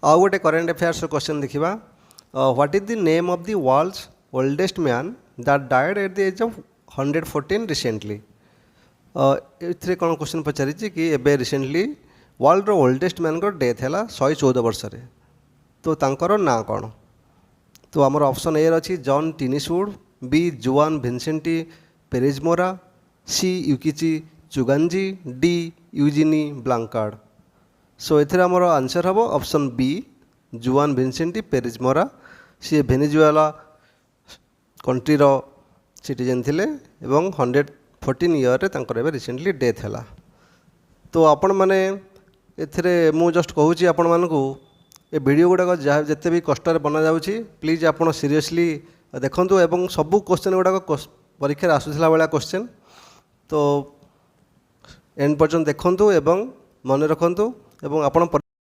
आउ गोटे current affairs question देखा what is the name of the world's oldest man that died at the age of 114 recently. ये कौन question पचारि कि एबे रिसेंटली वर्ल्ड रो ओल्डेस्ट मैन को डेथ है 114 वर्ष रे, तो तांकर ना कौन। तो आमर ऑप्शन ए अच्छी जॉन टिनिसवुड, बी जुआन विंसेंटी पेरेजमोरा, सी यूकिची चुगांजी, डी यूजिनी ब्लांकार्ड। सो एथिर आमर आंसर हम ऑप्शन बी जुआन विंसेंटी पेरेजमोरा। सी वेनेजुएला कंट्रीर सिटीजन थिले एवं 114 ईयर रे रिसेंटली डेथ है। तो आपण मैंने एथिरे मु जस्ट कहूँ आपण मानकू ए वीडियो गुड़ाक जहाँ जिते भी कष्ट बना जाऊँगी प्लीज आप सीरियसली देखूँ एवं सबू क्वेश्चन गुड़ाक परीक्षा आसूला भाया क्वेश्चन, तो एंड पर्यंत देखूँ एवं मन रखु एवं आपण